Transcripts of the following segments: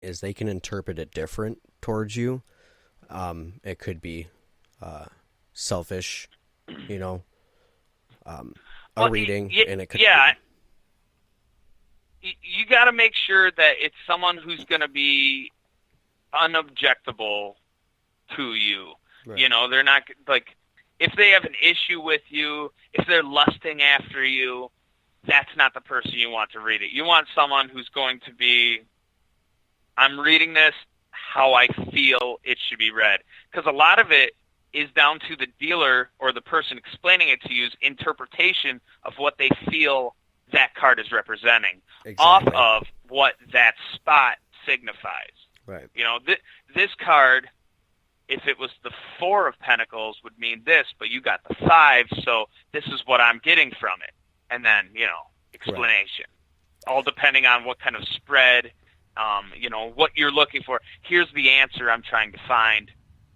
is they can interpret it different towards you. It could be selfish, you know, a reading, and it could. Yeah, you got to make sure that it's someone who's going to be unobjectable to you. Right. You know, they're not like, if they have an issue with you, if they're lusting after you, that's not the person you want to read it. You want someone who's going to be, I'm reading this how I feel it should be read. Because a lot of it is down to the dealer or the person explaining it to you's interpretation of what they feel that card is representing, off of what that spot signifies. Right. You know, this card, if it was the 4 of Pentacles, would mean this, but you got the 5, so this is what I'm getting from it. And then, you know, explanation. Right. All depending on what kind of spread, you know, what you're looking for. Here's the answer I'm trying to find.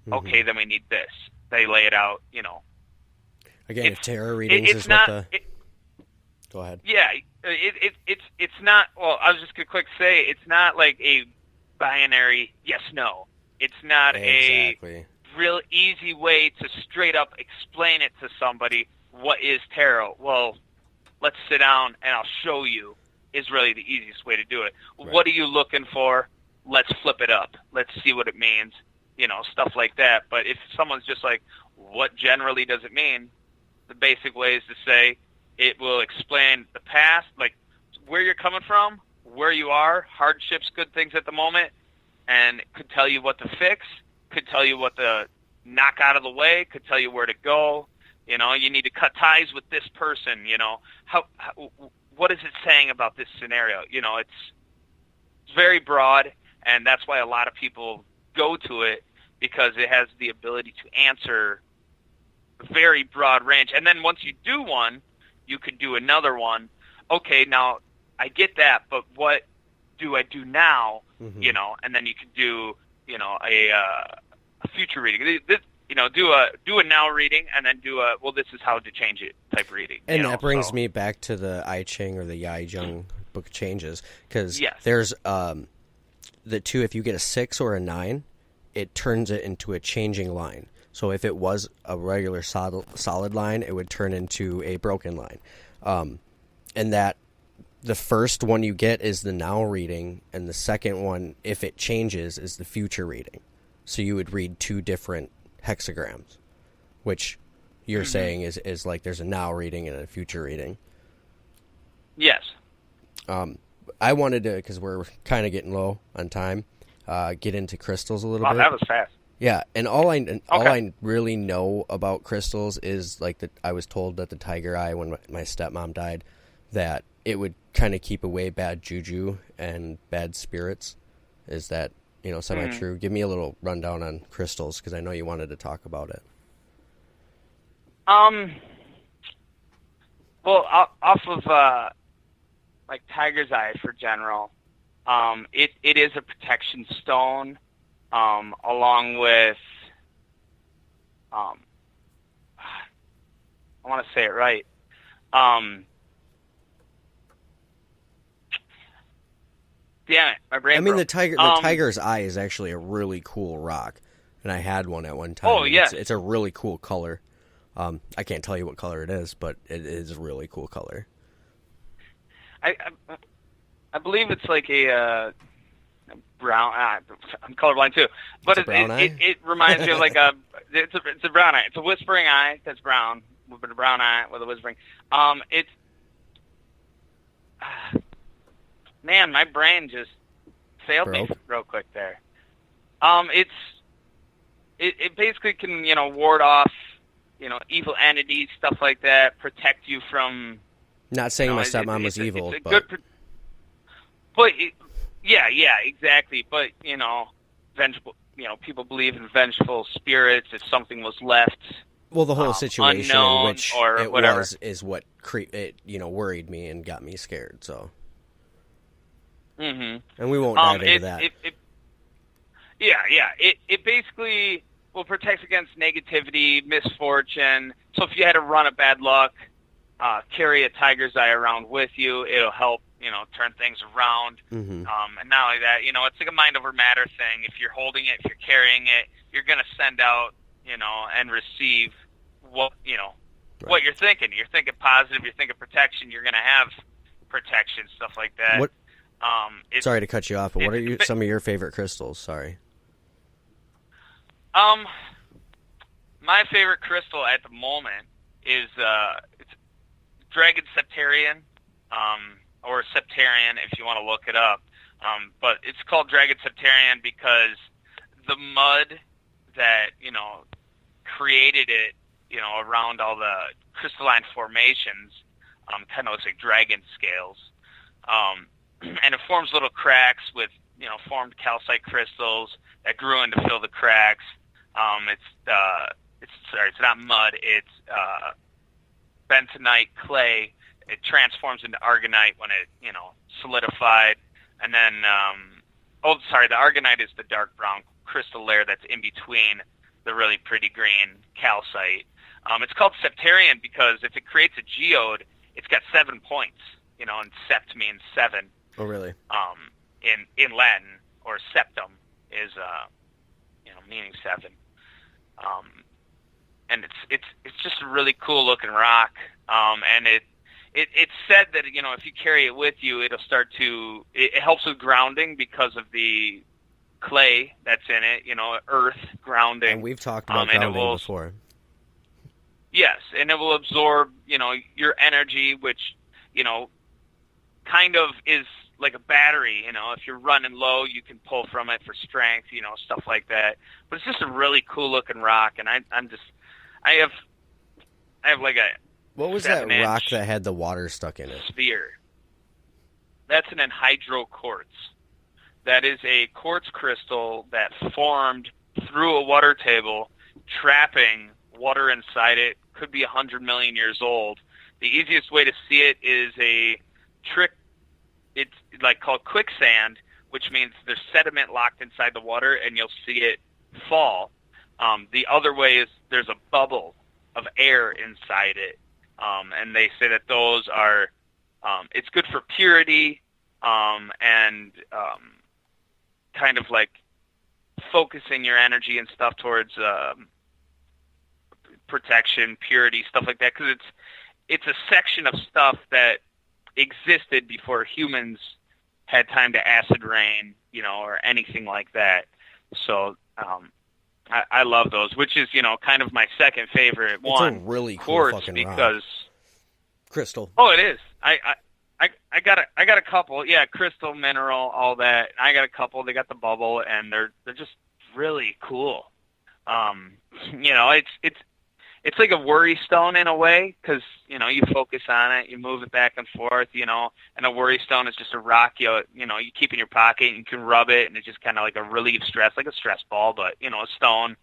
Mm-hmm. Okay, then we need this. They lay it out, you know. Again, if tarot readings is not, what the... Go ahead. Yeah, it's not, well, I was just going to quick say, it's not like a binary yes-no. It's not a real easy way to straight up explain it to somebody. What is tarot? Well, let's sit down and I'll show you is really the easiest way to do it. Right. What are you looking for? Let's flip it up. Let's see what it means. You know, stuff like that. But if someone's just like, what generally does it mean? The basic way is to say it will explain the past, like where you're coming from, where you are, hardships, good things at the moment, and could tell you what to fix, could tell you what to knock out of the way, could tell you where to go. You know, you need to cut ties with this person. You know, how what is it saying about this scenario? You know, it's very broad, and that's why a lot of people go to it, because it has the ability to answer a very broad range. And then once you do one, you could do another one. Okay, now I get that, but what do I do now? Mm-hmm. You know, and then you could do, you know, a future reading. You know, do a now reading, and then do a, well, this is how to change it type reading. And that brings me back to the I Ching or the Yai Jung Book of Changes, because there's the two. If you get a 6 or a 9, it turns it into a changing line. So if it was a regular solid line, it would turn into a broken line. And that the first one you get is the now reading, and the second one, if it changes, is the future reading. So you would read 2 different hexagrams, which you're saying is like there's a now reading and a future reading. Yes. I wanted to, because we're kind of getting low on time, get into crystals a little bit. Oh, that was fast. Yeah, and all I really know about crystals is like that. I was told that the tiger eye, when my stepmom died, that it would kind of keep away bad juju and bad spirits. Is that, you know, semi-true? Give me a little rundown on crystals, because I know you wanted to talk about it. Well, off of like tiger's eye for general, it is a protection stone, along with I want to say it right. Damn it, my brain. I mean, broke. the tiger's eye is actually a really cool rock, and I had one at one time. Oh yeah, it's a really cool color. I can't tell you what color it is, but it is a really cool color. I believe it's like a brown. I'm colorblind too, but it reminds me of like it's a brown eye. It's a whispering eye that's brown, with a brown eye with a whispering. It's man, my brain just failed me real quick there. It basically can, you know, ward off, you know, evil entities, stuff like that, protect you from. Not saying my stepmom was evil, it's a but. Yeah, exactly. But, you know, vengeful. You know, people believe in vengeful spirits. If something was left. Well, the whole situation unknown in which or it whatever. was is what worried me and got me scared. So. Mm-hmm. And we won't dive into that. It basically protects against negativity, misfortune. So if you had a run of bad luck, carry a tiger's eye around with you. It'll help, turn things around. Mm-hmm. And not only that, it's like a mind over matter thing. If you're holding it, if you're carrying it, you're going to send out, and receive what, what you're thinking. You're thinking positive, you're thinking protection, you're going to have protection, stuff like that. Sorry to cut you off, but what are some of your favorite crystals? Sorry. My favorite crystal at the moment is it's Dragon Septarian, or Septarian if you want to look it up. But it's called Dragon Septarian because the mud that, created it, around all the crystalline formations, kind of looks like dragon scales. And it forms little cracks with, formed calcite crystals that grew in to fill the cracks. It's not mud, it's bentonite clay. It transforms into argonite when it, solidified. And then, the argonite is the dark brown crystal layer that's in between the really pretty green calcite. It's called Septarian because if it creates a geode, it's got 7 points, and sept means 7. Oh, really? In Latin, or septum is, meaning 7. And it's just a really cool looking rock. And it's said that, if you carry it with you, it'll start to, it helps with grounding because of the clay that's in it, earth grounding. And we've talked about grounding before. Yes, and it will absorb, your energy, which, kind of is like a battery. If you're running low, you can pull from it for strength, stuff like that. But it's just a really cool looking rock, and I have like a what was that rock that had the water stuck in it? Sphere. That's an anhydro quartz. That is a quartz crystal that formed through a water table, trapping water inside it. Could be 100 million years old. The easiest way to see it is a trick. It's like called quicksand, which means there's sediment locked inside the water, and you'll see it fall. The other way is there's a bubble of air inside it, and they say that those are. It's good for purity, and kind of like focusing your energy and stuff towards protection, purity, stuff like that, because it's a section of stuff that existed before humans had time to acid rain, or anything like that. So I love those, which is, kind of my second favorite one. It's a really cool quartz, fucking because rock. Crystal. Oh, it is. I got a couple. Yeah, crystal, mineral, all that. I got a couple. They got the bubble, and they're just really cool. It's like a worry stone in a way, because, you focus on it, you move it back and forth, and a worry stone is just a rock, you keep in your pocket, and you can rub it, and it's just kind of like a relieve stress, like a stress ball, but, a stone.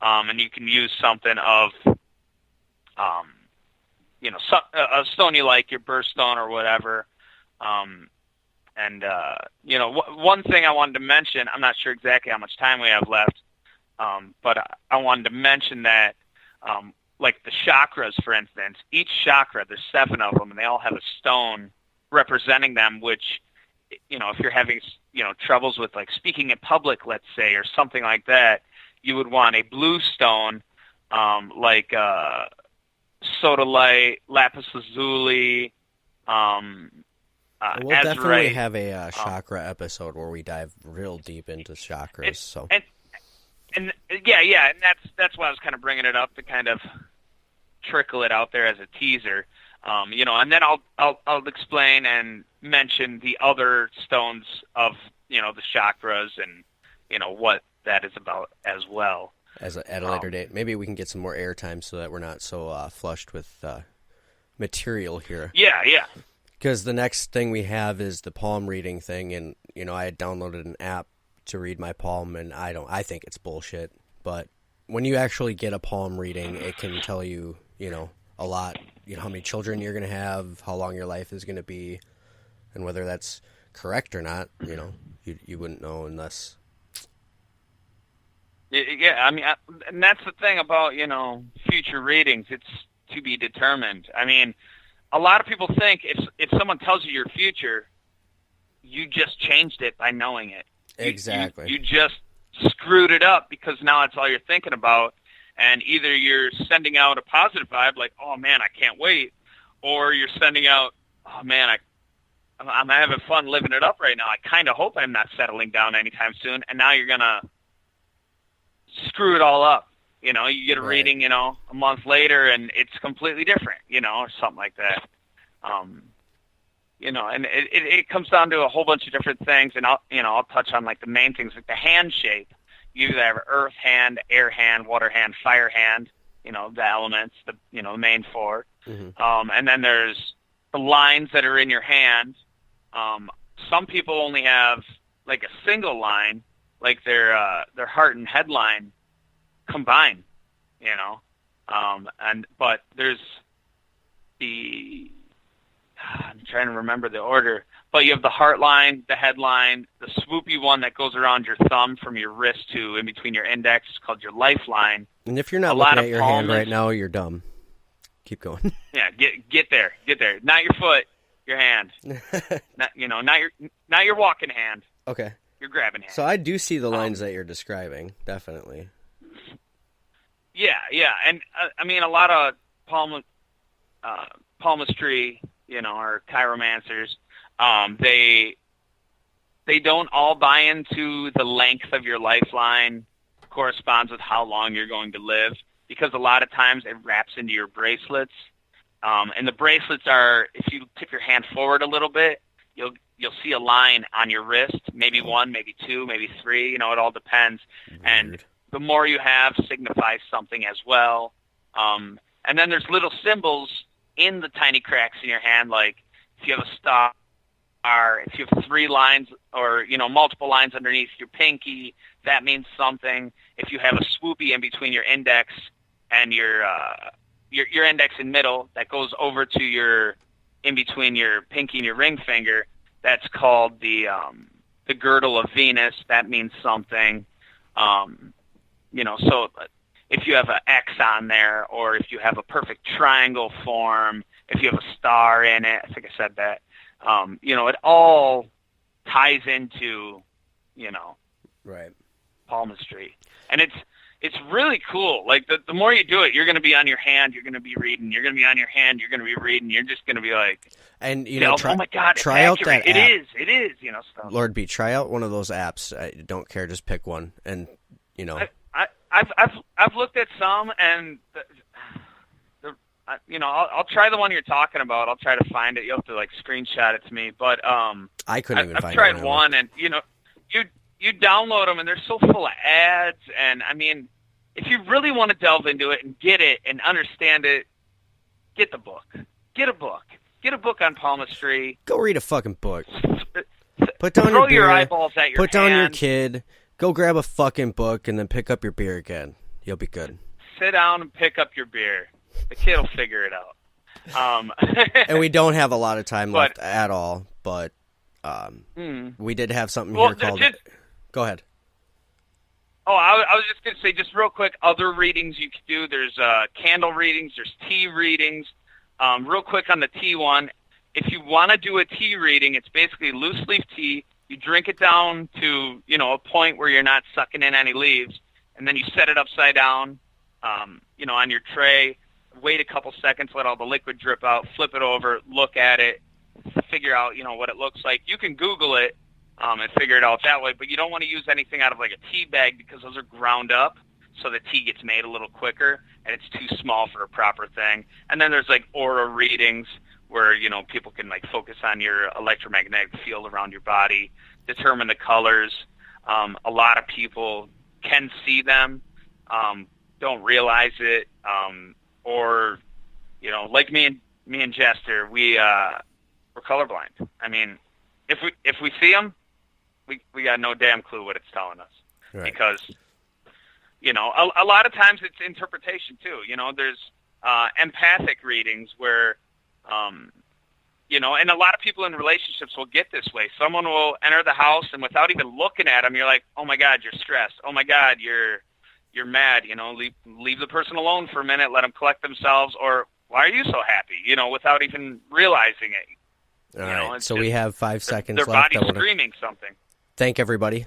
And you can use something of, a stone you like, your birthstone or whatever. One thing I wanted to mention, I'm not sure exactly how much time we have left, but I wanted to mention that, like the chakras, for instance, each chakra, there's 7 of them, and they all have a stone representing them, which, if you're having, troubles with, like, speaking in public, let's say, or something like that, you would want a blue stone, like sodalite, lapis lazuli, we'll azurite. definitely have a chakra episode where we dive real deep into chakras. And that's why I was kind of bringing it up, to kind of trickle it out there as a teaser, and then I'll explain and mention the other stones of the chakras and what that is about as well. At a later date, maybe we can get some more airtime so that we're not so flushed with material here. Yeah. Because the next thing we have is the palm reading thing, and I had downloaded an app to read my palm, and I think it's bullshit. But when you actually get a palm reading, it can tell you, a lot, how many children you're going to have, how long your life is going to be, and whether that's correct or not, you wouldn't know unless. Yeah, I mean, and that's the thing about, future readings. It's to be determined. I mean, a lot of people think if someone tells you your future, you just changed it by knowing it. Exactly. You just screwed it up because now it's all you're thinking about. And either you're sending out a positive vibe like, oh, man, I can't wait, or you're sending out, oh, man, I'm having fun living it up right now. I kind of hope I'm not settling down anytime soon. And now you're going to screw it all up. You know, you get a reading, you know, a month later, and it's completely different, you know, or something like that. You know, and it comes down to a whole bunch of different things, and I'll touch on like the main things, like the hand shape. You either have earth hand, air hand, water hand, fire hand. You know, the elements, the main four. Mm-hmm. And then there's the lines that are in your hand. Some people only have like a single line, like their heart and head line combined. You know, but there's I'm trying to remember the order, but you have the heart line, the head line, the swoopy one that goes around your thumb from your wrist to in between your index, is called your lifeline. And if you're not looking at your hand right now, you're dumb. Keep going. Yeah, get there. Not your foot, your hand. not your walking hand. Okay. Your grabbing hand. So I do see the lines that you're describing, definitely. Yeah, and I mean a lot of palmistry, you know, or chiromancers, they don't all buy into the length of your lifeline corresponds with how long you're going to live, because a lot of times it wraps into your bracelets. And the bracelets are, if you tip your hand forward a little bit, you'll see a line on your wrist, maybe one, maybe two, maybe three, you know, it all depends. Weird. And the more you have signifies something as well. And then there's little symbols in the tiny cracks in your hand, like if you have a star, if you have 3 lines or, you know, multiple lines underneath your pinky, that means something. If you have a swoopy in between your index and your index and middle that goes over to your, in between your pinky and your ring finger, that's called the girdle of Venus. That means something. You know, so if you have an X on there, or if you have a perfect triangle form, if you have a star in it, I think I said that, you know, it all ties into, you know, right, palmistry. And it's really cool. Like, the more you do it, you're going to be on your hand, you're going to be reading, you're going to be on your hand, you're going to be reading, you're just going to be like, and you know, oh my God, try out that it app. It is, you know, stuff. Lord B, try out one of those apps. I don't care, just pick one, and, you know. I've looked at some, and you know, I'll try the one you're talking about. I'll try to find it. You'll have to like screenshot it to me. But I couldn't even find it. I've tried one, and you know, you download them, and they're so full of ads. And I mean, if you really want to delve into it and get it and understand it, get the book. Get a book. Get a book on palmistry. Go read a fucking book. Put down Throw your beer. Eyeballs at your Put hand. down your kid. Go grab a fucking book and then pick up your beer again. You'll be good. Sit down and pick up your beer. The kid will figure it out. And we don't have a lot of time left at all, but we did have something here called... Go ahead. Oh, I was just going to say, just real quick, other readings you could do. There's candle readings. There's tea readings. Real quick on the tea one, if you want to do a tea reading, it's basically loose leaf tea. You drink it down to, you know, a point where you're not sucking in any leaves, and then you set it upside down, you know, on your tray, wait a couple seconds, let all the liquid drip out, flip it over, look at it, figure out, you know, what it looks like. You can Google it and figure it out that way, but you don't want to use anything out of like a tea bag because those are ground up, so the tea gets made a little quicker, and it's too small for a proper thing. And then there's like aura readings, where, you know, people can like focus on your electromagnetic field around your body, determine the colors. A lot of people can see them, don't realize it, or, you know, like me and Jester, we're colorblind. I mean, if we see them, we got no damn clue what it's telling us, right. Because, you know, a lot of times it's interpretation too. You know, there's empathic readings where, you know, and a lot of people in relationships will get this way. Someone will enter the house, and without even looking at them, you're like, oh my God, you're stressed. Oh my God, you're mad. You know, leave the person alone for a minute, let them collect themselves. Or why are you so happy? You know, without even realizing it. All right. So we have 5 seconds their left. Their body's screaming something. Thank everybody